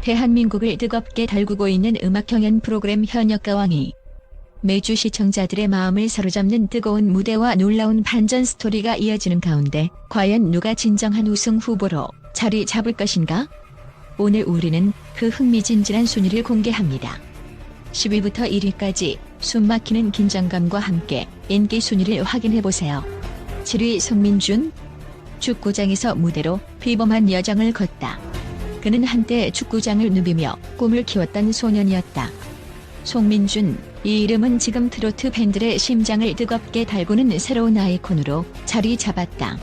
대한민국을 뜨겁게 달구고 있는 음악 경연 프로그램 현역가왕이 매주 시청자들의 마음을 사로잡는 뜨거운 무대와 놀라운 반전 스토리가 이어지는 가운데 과연 누가 진정한 우승 후보로 자리 잡을 것인가? 오늘 우리는 그 흥미진진한 순위를 공개합니다. 10위부터 1위까지 숨막히는 긴장감과 함께 인기 순위를 확인해보세요. 7위 송민준. 축구장에서 무대로 비범한 여정을 걷다. 그는 한때 축구장을 누비며 꿈을 키웠던 소년이었다. 송민준, 이 이름은 지금 트로트 팬들의 심장을 뜨겁게 달구는 새로운 아이콘으로 자리 잡았다.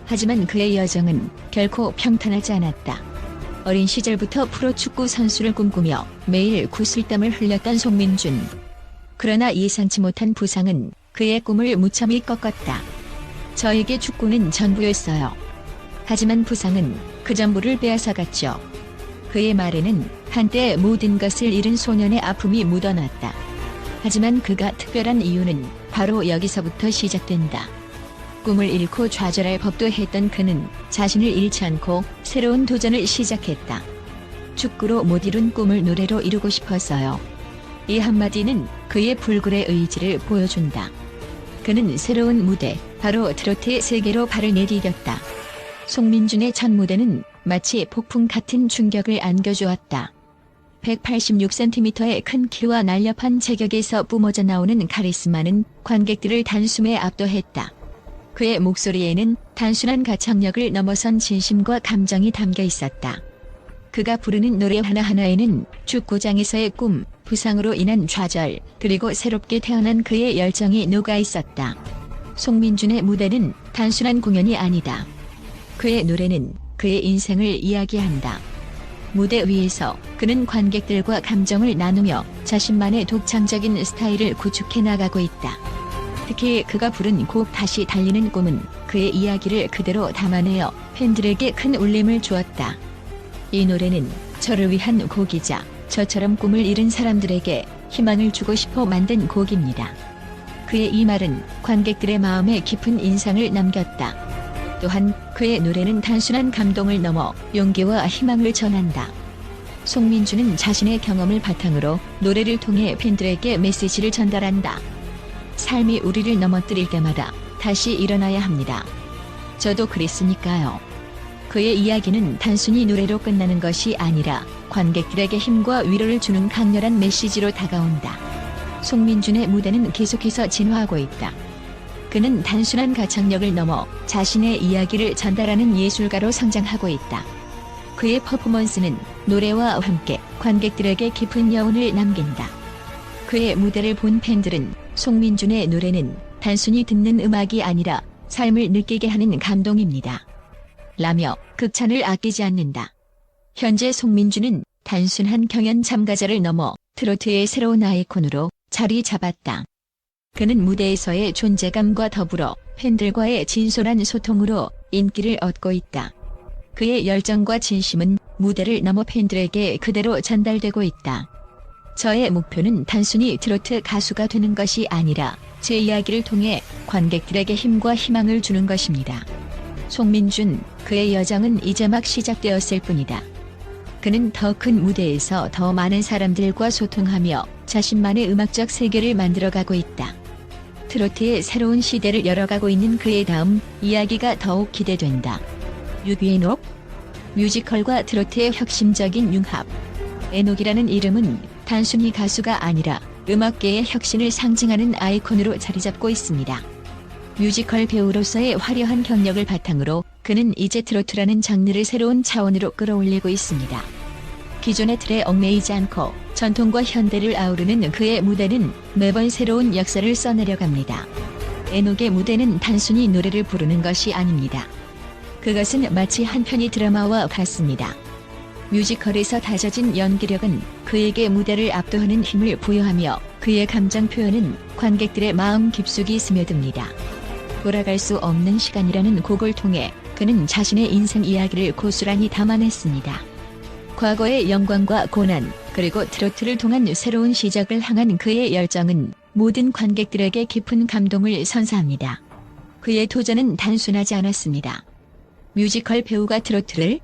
하지만 그의 여정은 결코 평탄하지 않았다. 어린 시절부터 프로축구 선수를 꿈꾸며 매일 구슬땀을 흘렸던 송민준. 그러나 예상치 못한 부상은 그의 꿈을 무참히 꺾었다. 저에게 축구는 전부였어요. 하지만 부상은 그 전부를 빼앗아갔죠. 그의 말에는 한때 모든 것을 잃은 소년의 아픔이 묻어났다. 하지만 그가 특별한 이유는 바로 여기서부터 시작된다. 꿈을 잃고 좌절할 법도 했던 그는 자신을 잃지 않고 새로운 도전을 시작했다. 축구로 못 이룬 꿈을 노래로 이루고 싶었어요. 이 한마디는 그의 불굴의 의지를 보여준다. 그는 새로운 무대, 바로 트로트의 세계로 발을 내디뎠다. 송민준의 첫 무대는 마치 폭풍 같은 충격을 안겨주었다. 186cm의 큰 키와 날렵한 체격에서 뿜어져 나오는 카리스마는 관객들을 단숨에 압도했다. 그의 목소리에는 단순한 가창력을 넘어선 진심과 감정이 담겨 있었다. 그가 부르는 노래 하나하나에는 축구장에서의 꿈, 부상으로 인한 좌절, 그리고 새롭게 태어난 그의 열정이 녹아 있었다. 송민준의 무대는 단순한 공연이 아니다. 그의 노래는 그의 인생을 이야기한다. 무대 위에서 그는 관객들과 감정을 나누며 자신만의 독창적인 스타일을 구축해 나가고 있다. 특히 그가 부른 곡 다시 달리는 꿈은 그의 이야기를 그대로 담아내어 팬들에게 큰 울림을 주었다. 이 노래는 저를 위한 곡이자 저처럼 꿈을 잃은 사람들에게 희망을 주고 싶어 만든 곡입니다. 그의 이 말은 관객들의 마음에 깊은 인상을 남겼다. 또한 그의 노래는 단순한 감동을 넘어 용기와 희망을 전한다. 송민준은 자신의 경험을 바탕으로 노래를 통해 팬들에게 메시지를 전달한다. 삶이 우리를 넘어뜨릴 때마다 다시 일어나야 합니다. 저도 그랬으니까요. 그의 이야기는 단순히 노래로 끝나는 것이 아니라 관객들에게 힘과 위로를 주는 강렬한 메시지로 다가온다. 송민준의 무대는 계속해서 진화하고 있다. 그는 단순한 가창력을 넘어 자신의 이야기를 전달하는 예술가로 성장하고 있다. 그의 퍼포먼스는 노래와 함께 관객들에게 깊은 여운을 남긴다. 그의 무대를 본 팬들은 송민준의 노래는 단순히 듣는 음악이 아니라 삶을 느끼게 하는 감동입니다. 라며 극찬을 아끼지 않는다. 현재 송민준은 단순한 경연 참가자를 넘어 트로트의 새로운 아이콘으로 자리 잡았다. 그는 무대에서의 존재감과 더불어 팬들과의 진솔한 소통으로 인기를 얻고 있다. 그의 열정과 진심은 무대를 넘어 팬들에게 그대로 전달되고 있다. 저의 목표는 단순히 트로트 가수가 되는 것이 아니라 제 이야기를 통해 관객들에게 힘과 희망을 주는 것입니다. 송민준, 그의 여정은 이제 막 시작되었을 뿐이다. 그는 더 큰 무대에서 더 많은 사람들과 소통하며 자신만의 음악적 세계를 만들어가고 있다. 트로트의 새로운 시대를 열어가고 있는 그의 다음 이야기가 더욱 기대된다. 유비에녹? 뮤지컬과 트로트의 혁신적인 융합. 에녹이라는 이름은 단순히 가수가 아니라 음악계의 혁신을 상징하는 아이콘으로 자리잡고 있습니다. 뮤지컬 배우로서의 화려한 경력을 바탕으로 그는 이제 트로트라는 장르를 새로운 차원으로 끌어올리고 있습니다. 기존의 틀에 얽매이지 않고 전통과 현대를 아우르는 그의 무대는 매번 새로운 역사를 써내려갑니다. 에녹의 무대는 단순히 노래를 부르는 것이 아닙니다. 그것은 마치 한 편의 드라마와 같습니다. 뮤지컬에서 다져진 연기력은 그에게 무대를 압도하는 힘을 부여하며 그의 감정 표현은 관객들의 마음 깊숙이 스며듭니다. 돌아갈 수 없는 시간이라는 곡을 통해 그는 자신의 인생 이야기를 고스란히 담아냈습니다. 과거의 영광과 고난, 그리고 트로트를 통한 새로운 시작을 향한 그의 열정은 모든 관객들에게 깊은 감동을 선사합니다. 그의 도전은 단순하지 않았습니다. 뮤지컬 배우가 트로트를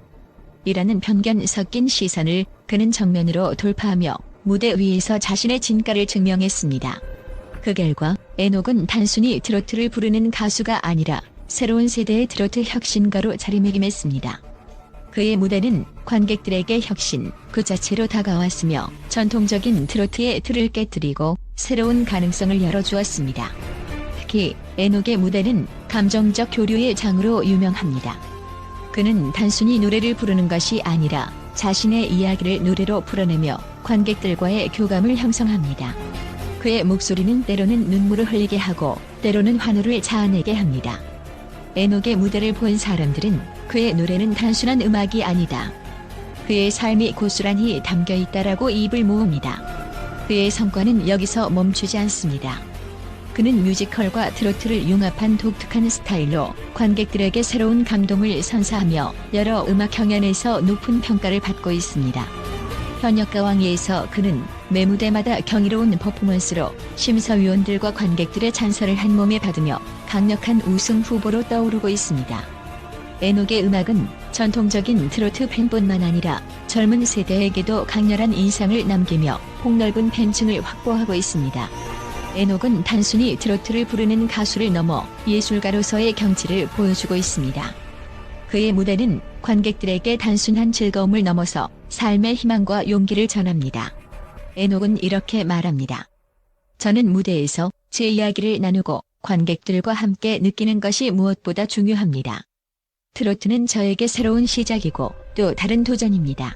이라는 편견 섞인 시선을 그는 정면으로 돌파하며 무대 위에서 자신의 진가를 증명했습니다. 그 결과 에녹은 단순히 트로트를 부르는 가수가 아니라 새로운 세대의 트로트 혁신가로 자리매김했습니다. 그의 무대는 관객들에게 혁신 그 자체로 다가왔으며 전통적인 트로트의 틀을 깨뜨리고 새로운 가능성을 열어주었습니다. 특히 에녹의 무대는 감정적 교류의 장으로 유명합니다. 그는 단순히 노래를 부르는 것이 아니라 자신의 이야기를 노래로 풀어내며 관객들과의 교감을 형성합니다. 그의 목소리는 때로는 눈물을 흘리게 하고 때로는 환호를 자아내게 합니다. 에녹의 무대를 본 사람들은 그의 노래는 단순한 음악이 아니다. 그의 삶이 고스란히 담겨 있다라고 입을 모읍니다. 그의 성과는 여기서 멈추지 않습니다. 그는 뮤지컬과 트로트를 융합한 독특한 스타일로 관객들에게 새로운 감동을 선사하며 여러 음악 경연에서 높은 평가를 받고 있습니다. 현역가왕위에서 그는 매 무대마다 경이로운 퍼포먼스로 심사위원들과 관객들의 찬사를 한 몸에 받으며 강력한 우승 후보로 떠오르고 있습니다. 에녹의 음악은 전통적인 트로트 팬뿐만 아니라 젊은 세대에게도 강렬한 인상을 남기며 폭넓은 팬층을 확보하고 있습니다. 에녹은 단순히 트로트를 부르는 가수를 넘어 예술가로서의 경지를 보여주고 있습니다. 그의 무대는 관객들에게 단순한 즐거움을 넘어서 삶의 희망과 용기를 전합니다. 에녹은 이렇게 말합니다. 저는 무대에서 제 이야기를 나누고 관객들과 함께 느끼는 것이 무엇보다 중요합니다. 트로트는 저에게 새로운 시작이고 또 다른 도전입니다.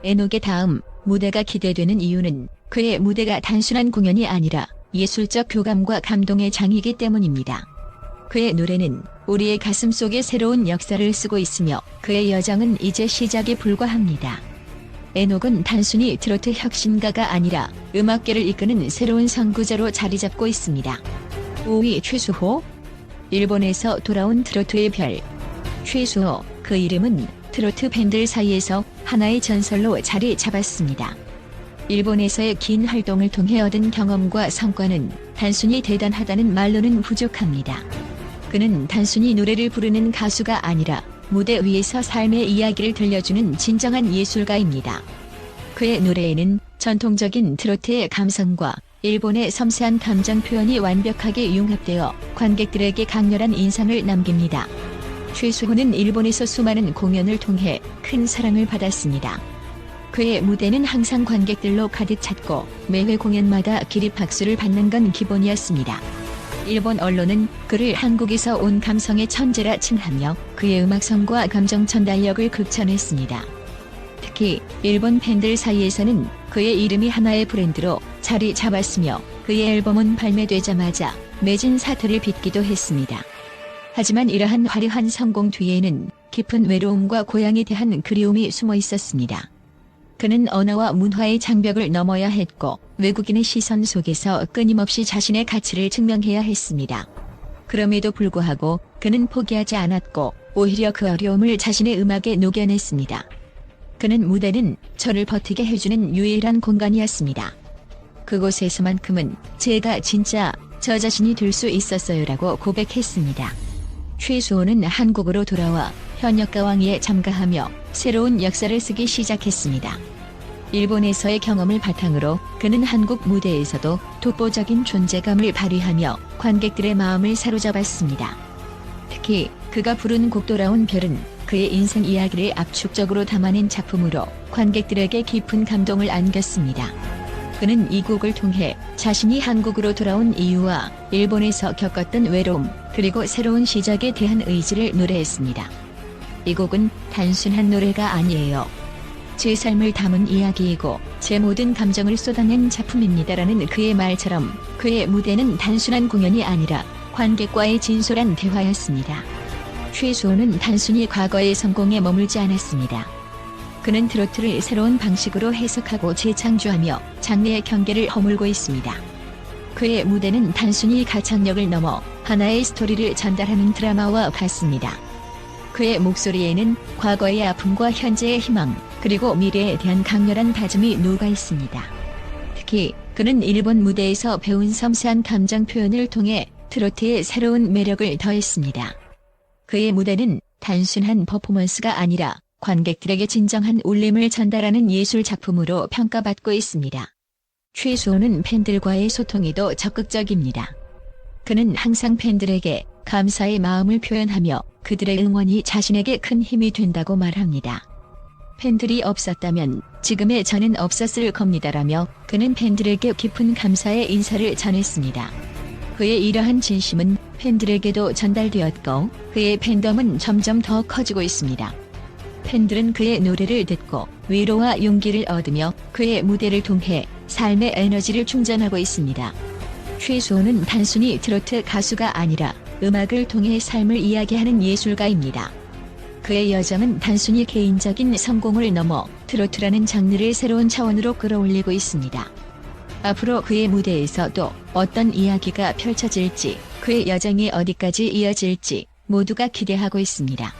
에녹의 다음 무대가 기대되는 이유는 그의 무대가 단순한 공연이 아니라 예술적 교감과 감동의 장이기 때문입니다. 그의 노래는 우리의 가슴 속에 새로운 역사를 쓰고 있으며 그의 여정은 이제 시작에 불과합니다. 에녹은 단순히 트로트 혁신가가 아니라 음악계를 이끄는 새로운 선구자로 자리 잡고 있습니다. 5위 최수호. 일본에서 돌아온 트로트의 별. 최수호, 그 이름은 트로트 팬들 사이에서 하나의 전설로 자리 잡았습니다. 일본에서의 긴 활동을 통해 얻은 경험과 성과는 단순히 대단하다는 말로는 부족합니다. 그는 단순히 노래를 부르는 가수가 아니라 무대 위에서 삶의 이야기를 들려주는 진정한 예술가입니다. 그의 노래에는 전통적인 트로트의 감성과 일본의 섬세한 감정 표현이 완벽하게 융합되어 관객들에게 강렬한 인상을 남깁니다. 최수호는 일본에서 수많은 공연을 통해 큰 사랑을 받았습니다. 그의 무대는 항상 관객들로 가득 찼고 매회 공연마다 기립박수를 받는 건 기본이었습니다. 일본 언론은 그를 한국에서 온 감성의 천재라 칭하며 그의 음악성과 감정 전달력을 극찬했습니다. 특히 일본 팬들 사이에서는 그의 이름이 하나의 브랜드로 자리 잡았으며 그의 앨범은 발매되자마자 매진 사태를 빚기도 했습니다. 하지만 이러한 화려한 성공 뒤에는 깊은 외로움과 고향에 대한 그리움이 숨어 있었습니다. 그는 언어와 문화의 장벽을 넘어야 했고 외국인의 시선 속에서 끊임없이 자신의 가치를 증명해야 했습니다. 그럼에도 불구하고 그는 포기하지 않았고 오히려 그 어려움을 자신의 음악에 녹여냈습니다. 그는 무대는 저를 버티게 해주는 유일한 공간이었습니다. 그곳에서만큼은 제가 진짜 저 자신이 될 수 있었어요라고 고백했습니다. 최수호는 한국으로 돌아와 현역가왕위에 참가하며 새로운 역사를 쓰기 시작했습니다. 일본에서의 경험을 바탕으로 그는 한국 무대에서도 독보적인 존재감을 발휘하며 관객들의 마음을 사로잡았습니다. 특히 그가 부른 곡 돌아온 별은 그의 인생 이야기를 압축적으로 담아낸 작품으로 관객들에게 깊은 감동을 안겼습니다. 그는 이 곡을 통해 자신이 한국으로 돌아온 이유와 일본에서 겪었던 외로움, 그리고 새로운 시작에 대한 의지를 노래했습니다. 이 곡은 단순한 노래가 아니에요. 제 삶을 담은 이야기이고 제 모든 감정을 쏟아낸 작품입니다라는 그의 말처럼 그의 무대는 단순한 공연이 아니라 관객과의 진솔한 대화였습니다. 최수호는 단순히 과거의 성공에 머물지 않았습니다. 그는 트로트를 새로운 방식으로 해석하고 재창조하며 장르의 경계를 허물고 있습니다. 그의 무대는 단순히 가창력을 넘어 하나의 스토리를 전달하는 드라마와 같습니다. 그의 목소리에는 과거의 아픔과 현재의 희망, 그리고 미래에 대한 강렬한 다짐이 녹아 있습니다. 특히 그는 일본 무대에서 배운 섬세한 감정 표현을 통해 트로트의 새로운 매력을 더했습니다. 그의 무대는 단순한 퍼포먼스가 아니라 관객들에게 진정한 울림을 전달하는 예술 작품으로 평가받고 있습니다. 최수호는 팬들과의 소통에도 적극적입니다. 그는 항상 팬들에게 감사의 마음을 표현하며 그들의 응원이 자신에게 큰 힘이 된다고 말합니다. 팬들이 없었다면 지금의 저는 없었을 겁니다라며 그는 팬들에게 깊은 감사의 인사를 전했습니다. 그의 이러한 진심은 팬들에게도 전달되었고 그의 팬덤은 점점 더 커지고 있습니다. 팬들은 그의 노래를 듣고 위로와 용기를 얻으며 그의 무대를 통해 삶의 에너지를 충전하고 있습니다. 최수호는 단순히 트로트 가수가 아니라 음악을 통해 삶을 이야기하는 예술가입니다. 그의 여정은 단순히 개인적인 성공을 넘어 트로트라는 장르를 새로운 차원으로 끌어올리고 있습니다. 앞으로 그의 무대에서도 어떤 이야기가 펼쳐질지, 그의 여정이 어디까지 이어질지 모두가 기대하고 있습니다.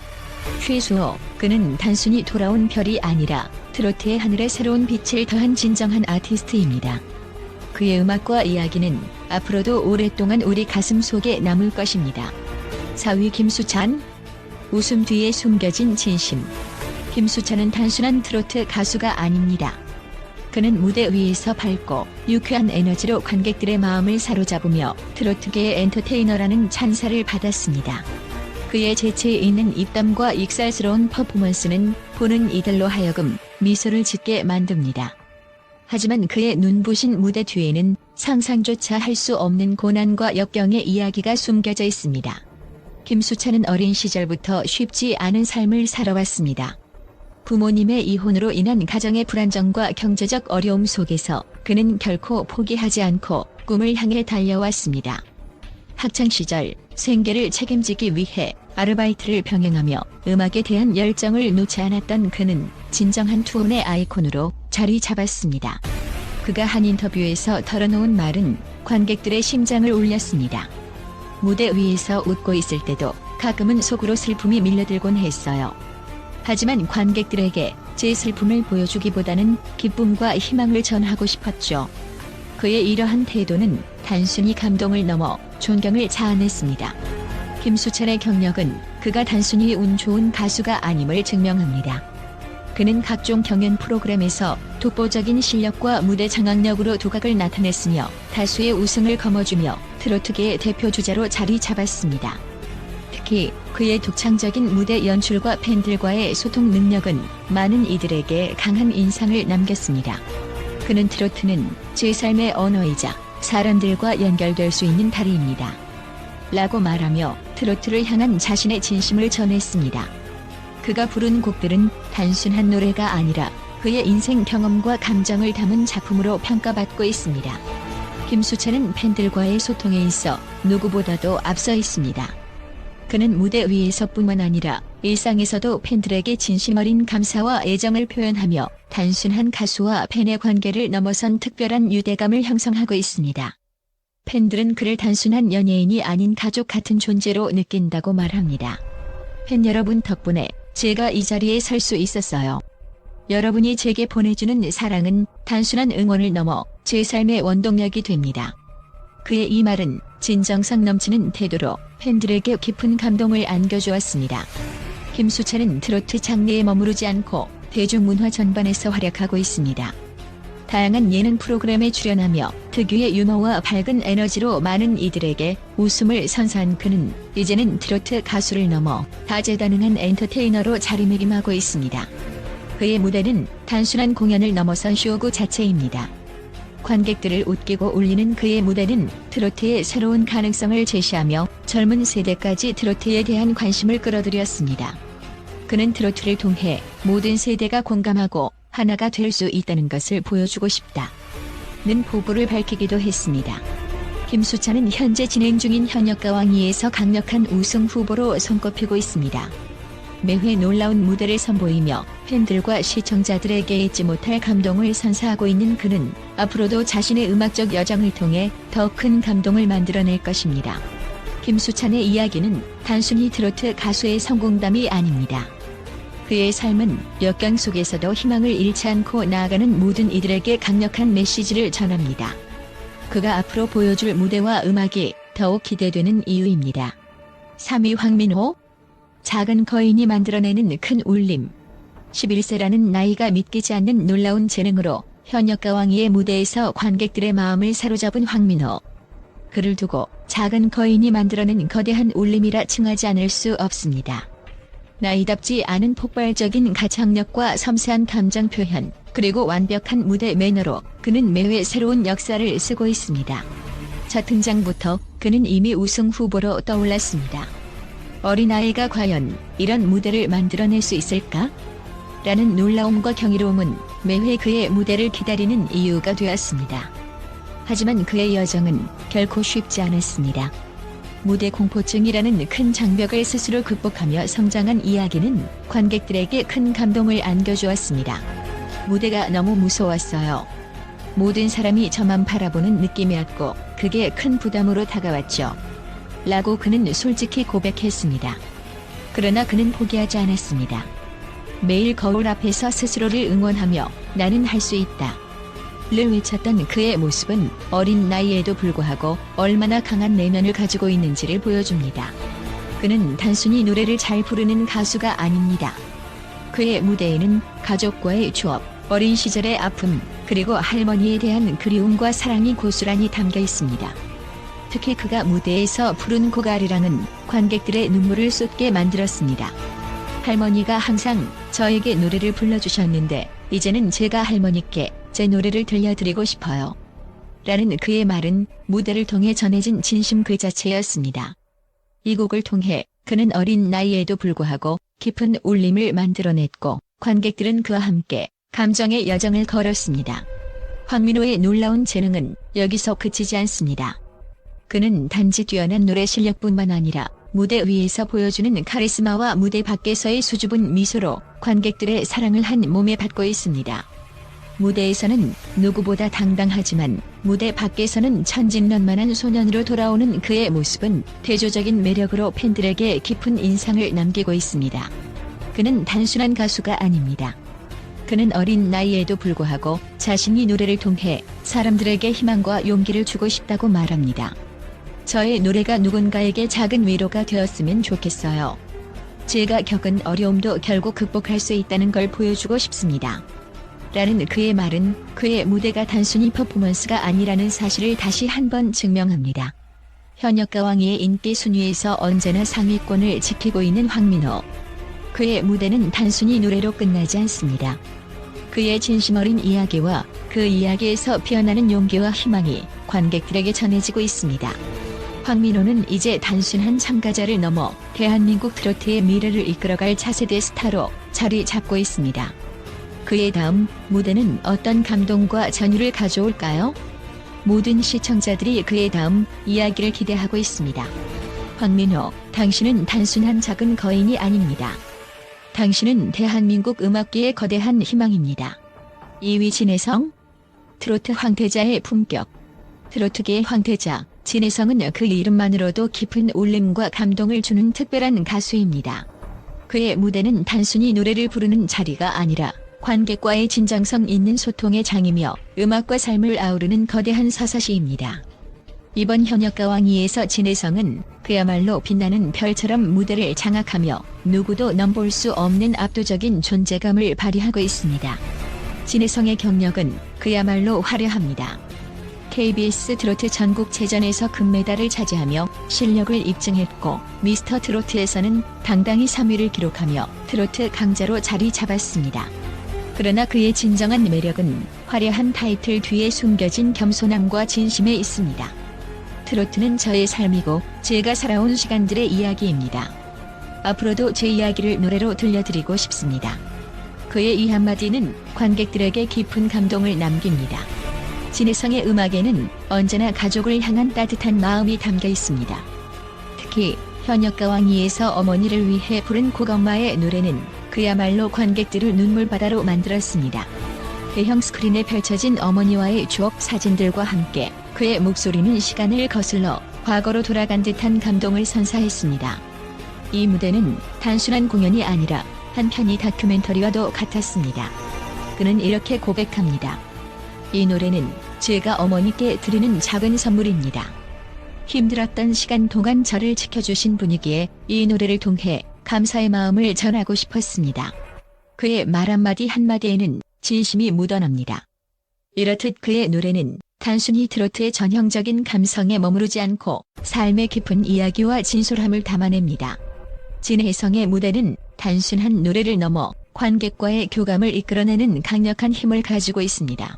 최수호, 그는 단순히 돌아온 별이 아니라 트로트의 하늘에 새로운 빛을 더한 진정한 아티스트입니다. 그의 음악과 이야기는 앞으로도 오랫동안 우리 가슴 속에 남을 것입니다. 4위 김수찬, 웃음 뒤에 숨겨진 진심. 김수찬은 단순한 트로트 가수가 아닙니다. 그는 무대 위에서 밝고 유쾌한 에너지로 관객들의 마음을 사로잡으며 트로트계의 엔터테이너라는 찬사를 받았습니다. 그의 재치 있는 입담과 익살스러운 퍼포먼스는 보는 이들로 하여금 미소를 짓게 만듭니다. 하지만 그의 눈부신 무대 뒤에는 상상조차 할 수 없는 고난과 역경의 이야기가 숨겨져 있습니다. 김수찬은 어린 시절부터 쉽지 않은 삶을 살아왔습니다. 부모님의 이혼으로 인한 가정의 불안정과 경제적 어려움 속에서 그는 결코 포기하지 않고 꿈을 향해 달려왔습니다. 학창시절 생계를 책임지기 위해 아르바이트를 병행하며 음악에 대한 열정을 놓지 않았던 그는 진정한 투혼의 아이콘으로 자리 잡았습니다. 그가 한 인터뷰에서 털어놓은 말은 관객들의 심장을 울렸습니다. 무대 위에서 웃고 있을 때도 가끔은 속으로 슬픔이 밀려들곤 했어요. 하지만 관객들에게 제 슬픔을 보여주기보다는 기쁨과 희망을 전하고 싶었죠. 그의 이러한 태도는 단순히 감동을 넘어 존경을 자아냈습니다. 김수찬의 경력은 그가 단순히 운 좋은 가수가 아님을 증명합니다. 그는 각종 경연 프로그램에서 독보적인 실력과 무대 장악력으로 두각을 나타냈으며 다수의 우승을 거머쥐며 트로트계의 대표 주자로 자리 잡았습니다. 특히 그의 독창적인 무대 연출과 팬들과의 소통 능력은 많은 이들에게 강한 인상을 남겼습니다. 그는 트로트는 제 삶의 언어이자 사람들과 연결될 수 있는 다리입니다. 라고 말하며 트로트를 향한 자신의 진심을 전했습니다. 그가 부른 곡들은 단순한 노래가 아니라 그의 인생 경험과 감정을 담은 작품으로 평가받고 있습니다. 김수찬은 팬들과의 소통에 있어 누구보다도 앞서 있습니다. 그는 무대 위에서뿐만 아니라 일상에서도 팬들에게 진심 어린 감사와 애정을 표현하며 단순한 가수와 팬의 관계를 넘어선 특별한 유대감을 형성하고 있습니다. 팬들은 그를 단순한 연예인이 아닌 가족 같은 존재로 느낀다고 말합니다. 팬 여러분 덕분에 제가 이 자리에 설 수 있었어요. 여러분이 제게 보내주는 사랑은 단순한 응원을 넘어 제 삶의 원동력이 됩니다. 그의 이 말은 진정성 넘치는 태도로 팬들에게 깊은 감동을 안겨주었습니다. 김수찬은 트로트 장르에 머무르지 않고 대중문화 전반에서 활약하고 있습니다. 다양한 예능 프로그램에 출연하며 특유의 유머와 밝은 에너지로 많은 이들에게 웃음을 선사한 그는 이제는 트로트 가수를 넘어 다재다능한 엔터테이너로 자리매김하고 있습니다. 그의 무대는 단순한 공연을 넘어선 쇼구 자체입니다. 관객들을 웃기고 울리는 그의 무대는 트로트의 새로운 가능성을 제시하며 젊은 세대까지 트로트에 대한 관심을 끌어들였습니다. 그는 트로트를 통해 모든 세대가 공감하고 하나가 될 수 있다는 것을 보여주고 싶다는 포부를 밝히기도 했습니다. 김수찬은 현재 진행 중인 현역가왕위에서 강력한 우승 후보로 손꼽히고 있습니다. 매회 놀라운 무대를 선보이며 팬들과 시청자들에게 잊지 못할 감동을 선사하고 있는 그는 앞으로도 자신의 음악적 여정을 통해 더 큰 감동을 만들어낼 것입니다. 김수찬의 이야기는 단순히 트로트 가수의 성공담이 아닙니다. 그의 삶은 역경 속에서도 희망을 잃지 않고 나아가는 모든 이들에게 강력한 메시지를 전합니다. 그가 앞으로 보여줄 무대와 음악이 더욱 기대되는 이유입니다. 3위 황민호, 작은 거인이 만들어내는 큰 울림. 11세라는 나이가 믿기지 않는 놀라운 재능으로 현역가 왕이의 무대에서 관객들의 마음을 사로잡은 황민호. 그를 두고 작은 거인이 만들어낸 거대한 울림이라 칭하지 않을 수 없습니다. 나이답지 않은 폭발적인 가창력과 섬세한 감정 표현, 그리고 완벽한 무대 매너로 그는 매회 새로운 역사를 쓰고 있습니다. 첫 등장부터 그는 이미 우승 후보로 떠올랐습니다. 어린아이가 과연 이런 무대를 만들어낼 수 있을까? 라는 놀라움과 경이로움은 매회 그의 무대를 기다리는 이유가 되었습니다. 하지만 그의 여정은 결코 쉽지 않았습니다. 무대 공포증이라는 큰 장벽을 스스로 극복하며 성장한 이야기는 관객들에게 큰 감동을 안겨주었습니다. 무대가 너무 무서웠어요. 모든 사람이 저만 바라보는 느낌이었고 그게 큰 부담으로 다가왔죠. 라고 그는 솔직히 고백했습니다. 그러나 그는 포기하지 않았습니다. 매일 거울 앞에서 스스로를 응원하며 나는 할 수 있다 를 외쳤던 그의 모습은 어린 나이에도 불구하고 얼마나 강한 내면을 가지고 있는지를 보여줍니다. 그는 단순히 노래를 잘 부르는 가수가 아닙니다. 그의 무대에는 가족과의 추억, 어린 시절의 아픔, 그리고 할머니에 대한 그리움과 사랑이 고스란히 담겨 있습니다. 특히 그가 무대에서 부른 고가리랑은 관객들의 눈물을 쏟게 만들었습니다. 할머니가 항상 저에게 노래를 불러주셨는데 이제는 제가 할머니께 제 노래를 들려드리고 싶어요. 라는 그의 말은 무대를 통해 전해진 진심 그 자체였습니다. 이 곡을 통해 그는 어린 나이에도 불구하고 깊은 울림을 만들어냈고 관객들은 그와 함께 감정의 여정을 걸었습니다. 황민호의 놀라운 재능은 여기서 그치지 않습니다. 그는 단지 뛰어난 노래 실력뿐만 아니라 무대 위에서 보여주는 카리스마와 무대 밖에서의 수줍은 미소로 관객들의 사랑을 한 몸에 받고 있습니다. 무대에서는 누구보다 당당하지만 무대 밖에서는 천진난만한 소년으로 돌아오는 그의 모습은 대조적인 매력으로 팬들에게 깊은 인상을 남기고 있습니다. 그는 단순한 가수가 아닙니다. 그는 어린 나이에도 불구하고 자신이 노래를 통해 사람들에게 희망과 용기를 주고 싶다고 말합니다. 저의 노래가 누군가에게 작은 위로가 되었으면 좋겠어요. 제가 겪은 어려움도 결국 극복할 수 있다는 걸 보여주고 싶습니다. 라는 그의 말은 그의 무대가 단순히 퍼포먼스가 아니라는 사실을 다시 한번 증명합니다. 현역가 왕위의 인기 순위에서 언제나 상위권을 지키고 있는 황민호. 그의 무대는 단순히 노래로 끝나지 않습니다. 그의 진심 어린 이야기와 그 이야기에서 피어나는 용기와 희망이 관객들에게 전해지고 있습니다. 황민호는 이제 단순한 참가자를 넘어 대한민국 트로트의 미래를 이끌어갈 차세대 스타로 자리 잡고 있습니다. 그의 다음 무대는 어떤 감동과 전율을 가져올까요? 모든 시청자들이 그의 다음 이야기를 기대하고 있습니다. 황민호, 당신은 단순한 작은 거인이 아닙니다. 당신은 대한민국 음악계의 거대한 희망입니다. 2위 진혜성, 트로트 황태자의 품격. 트로트계의 황태자 진혜성은 그 이름만으로도 깊은 울림과 감동을 주는 특별한 가수입니다. 그의 무대는 단순히 노래를 부르는 자리가 아니라 관객과의 진정성 있는 소통의 장이며 음악과 삶을 아우르는 거대한 서사시입니다. 이번 현역가 왕위에서 진혜성은 그야말로 빛나는 별처럼 무대를 장악하며 누구도 넘볼 수 없는 압도적인 존재감을 발휘하고 있습니다. 진혜성의 경력은 그야말로 화려합니다. KBS 트로트 전국체전에서 금메달을 차지하며 실력을 입증했고 미스터 트로트에서는 당당히 3위를 기록하며 트로트 강자로 자리 잡았습니다. 그러나 그의 진정한 매력은 화려한 타이틀 뒤에 숨겨진 겸손함과 진심에 있습니다. 트로트는 저의 삶이고 제가 살아온 시간들의 이야기입니다. 앞으로도 제 이야기를 노래로 들려드리고 싶습니다. 그의 이 한마디는 관객들에게 깊은 감동을 남깁니다. 진혜성의 음악에는 언제나 가족을 향한 따뜻한 마음이 담겨 있습니다. 특히 현역가 왕위에서 어머니를 위해 부른 곡엄마의 노래는 그야말로 관객들을 눈물바다로 만들었습니다. 대형 스크린에 펼쳐진 어머니와의 추억 사진들과 함께 그의 목소리는 시간을 거슬러 과거로 돌아간 듯한 감동을 선사했습니다. 이 무대는 단순한 공연이 아니라 한편의 다큐멘터리와도 같았습니다. 그는 이렇게 고백합니다. 이 노래는 제가 어머니께 드리는 작은 선물입니다. 힘들었던 시간 동안 저를 지켜주신 분이기에 이 노래를 통해 감사의 마음을 전하고 싶었습니다. 그의 말 한마디 한마디에는 진심이 묻어납니다. 이렇듯 그의 노래는 단순히 트로트의 전형적인 감성에 머무르지 않고 삶의 깊은 이야기와 진솔함을 담아냅니다. 진혜성의 무대는 단순한 노래를 넘어 관객과의 교감을 이끌어내는 강력한 힘을 가지고 있습니다.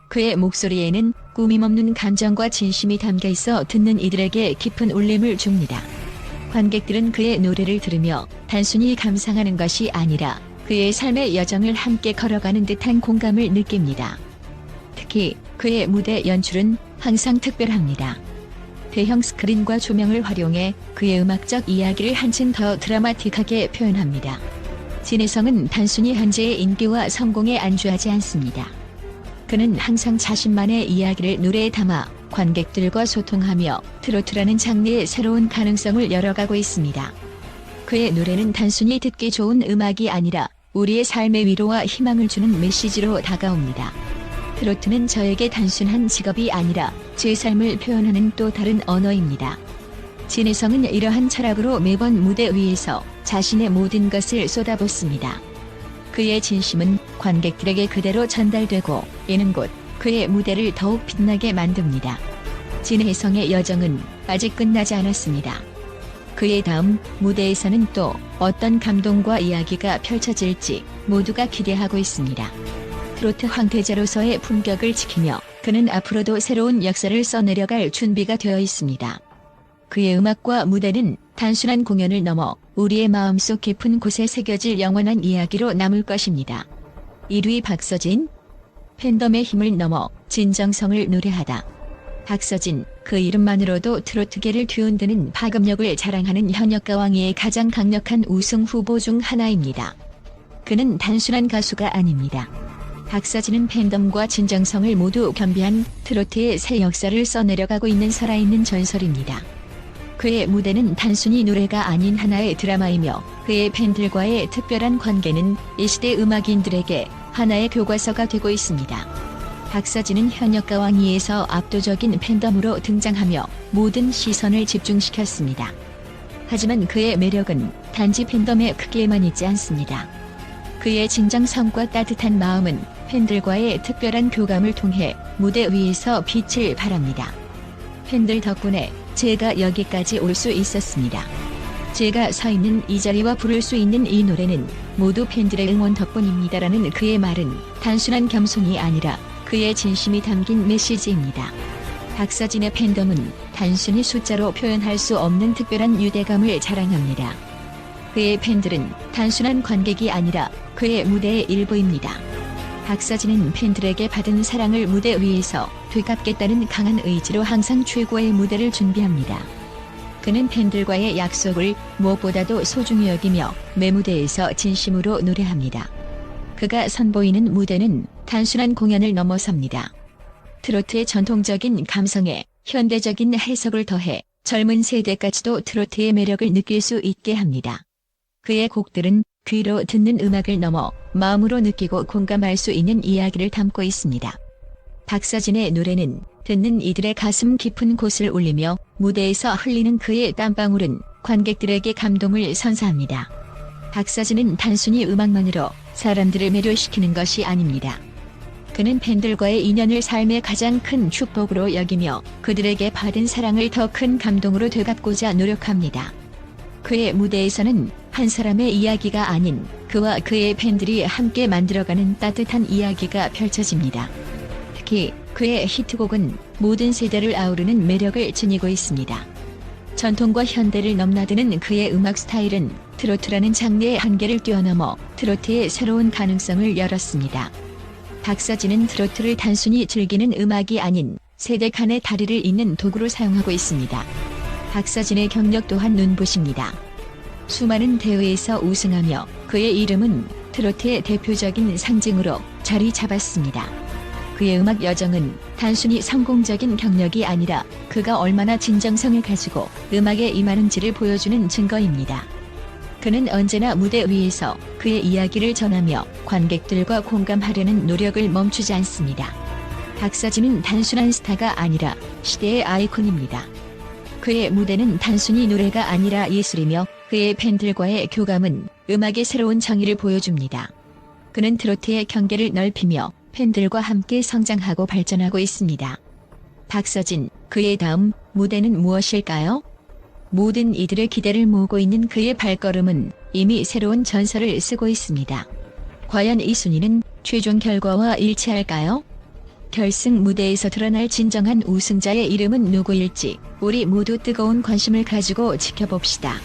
그의 목소리에는 꾸밈없는 감정과 진심이 담겨 있어 듣는 이들에게 깊은 울림을 줍니다. 관객들은 그의 노래를 들으며 단순히 감상하는 것이 아니라 그의 삶의 여정을 함께 걸어가는 듯한 공감을 느낍니다. 특히 그의 무대 연출은 항상 특별합니다. 대형 스크린과 조명을 활용해 그의 음악적 이야기를 한층 더 드라마틱하게 표현합니다. 진혜성은 단순히 현재의 인기와 성공에 안주하지 않습니다. 그는 항상 자신만의 이야기를 노래에 담아 관객들과 소통하며 트로트라는 장르의 새로운 가능성을 열어가고 있습니다. 그의 노래는 단순히 듣기 좋은 음악이 아니라 우리의 삶의 위로와 희망을 주는 메시지로 다가옵니다. 트로트는 저에게 단순한 직업이 아니라 제 삶을 표현하는 또 다른 언어입니다. 진혜성은 이러한 철학으로 매번 무대 위에서 자신의 모든 것을 쏟아붓습니다. 그의 진심은 관객들에게 그대로 전달되고 이는 곧 그의 무대를 더욱 빛나게 만듭니다. 진혜성의 여정은 아직 끝나지 않았습니다. 그의 다음 무대에서는 또 어떤 감동과 이야기가 펼쳐질지 모두가 기대하고 있습니다. 트로트 황태자로서의 품격을 지키며 그는 앞으로도 새로운 역사를 써내려갈 준비가 되어 있습니다. 그의 음악과 무대는 단순한 공연을 넘어 우리의 마음속 깊은 곳에 새겨질 영원한 이야기로 남을 것입니다. 1위 박서진. 팬덤의 힘을 넘어 진정성을 노래하다. 박서진, 그 이름만으로도 트로트계를 뒤흔드는 파급력을 자랑하는 현역가왕위의 가장 강력한 우승 후보 중 하나입니다. 그는 단순한 가수가 아닙니다. 박서진은 팬덤과 진정성을 모두 겸비한 트로트의 새 역사를 써내려가고 있는 살아있는 전설입니다. 그의 무대는 단순히 노래가 아닌 하나의 드라마이며 그의 팬들과의 특별한 관계는 이 시대 음악인들에게 하나의 교과서가 되고 있습니다. 박서진은 현역가왕위에서 압도적인 팬덤으로 등장하며 모든 시선을 집중시켰습니다. 하지만 그의 매력은 단지 팬덤의 크기에만 있지 않습니다. 그의 진정성과 따뜻한 마음은 팬들과의 특별한 교감을 통해 무대 위에서 빛을 발합니다. 팬들 덕분에 제가 여기까지 올 수 있었습니다. 제가 서 있는 이 자리와 부를 수 있는 이 노래는 모두 팬들의 응원 덕분입니다라는 그의 말은 단순한 겸손이 아니라 그의 진심이 담긴 메시지입니다. 박서진의 팬덤은 단순히 숫자로 표현할 수 없는 특별한 유대감을 자랑합니다. 그의 팬들은 단순한 관객이 아니라 그의 무대의 일부입니다. 박서진은 팬들에게 받은 사랑을 무대 위에서 되갚겠다는 강한 의지로 항상 최고의 무대를 준비합니다. 그는 팬들과의 약속을 무엇보다도 소중히 여기며 매 무대에서 진심으로 노래합니다. 그가 선보이는 무대는 단순한 공연을 넘어섭니다. 트로트의 전통적인 감성에 현대적인 해석을 더해 젊은 세대까지도 트로트의 매력을 느낄 수 있게 합니다. 그의 곡들은 귀로 듣는 음악을 넘어 마음으로 느끼고 공감할 수 있는 이야기를 담고 있습니다. 박서진의 노래는 듣는 이들의 가슴 깊은 곳을 울리며 무대에서 흘리는 그의 땀방울은 관객들에게 감동을 선사합니다. 박서진은 단순히 음악만으로 사람들을 매료시키는 것이 아닙니다. 그는 팬들과의 인연을 삶의 가장 큰 축복으로 여기며 그들에게 받은 사랑을 더 큰 감동으로 되갚고자 노력합니다. 그의 무대에서는 한 사람의 이야기가 아닌 그와 그의 팬들이 함께 만들어가는 따뜻한 이야기가 펼쳐집니다. 특히 그의 히트곡은 모든 세대를 아우르는 매력을 지니고 있습니다. 전통과 현대를 넘나드는 그의 음악 스타일은 트로트라는 장르의 한계를 뛰어넘어 트로트의 새로운 가능성을 열었습니다. 박서진은 트로트를 단순히 즐기는 음악이 아닌 세대 간의 다리를 잇는 도구로 사용하고 있습니다. 박서진의 경력 또한 눈부십니다. 수많은 대회에서 우승하며 그의 이름은 트로트의 대표적인 상징으로 자리 잡았습니다. 그의 음악 여정은 단순히 성공적인 경력이 아니라 그가 얼마나 진정성을 가지고 음악에 임하는지를 보여주는 증거입니다. 그는 언제나 무대 위에서 그의 이야기를 전하며 관객들과 공감하려는 노력을 멈추지 않습니다. 박서진은 단순한 스타가 아니라 시대의 아이콘입니다. 그의 무대는 단순히 노래가 아니라 예술이며 그의 팬들과의 교감은 음악의 새로운 정의를 보여줍니다. 그는 트로트의 경계를 넓히며 팬들과 함께 성장하고 발전하고 있습니다. 박서진, 그의 다음 무대는 무엇일까요? 모든 이들의 기대를 모으고 있는 그의 발걸음은 이미 새로운 전설을 쓰고 있습니다. 과연 이 순위는 최종 결과와 일치할까요? 결승 무대에서 드러날 진정한 우승자의 이름은 누구일지 우리 모두 뜨거운 관심을 가지고 지켜봅시다.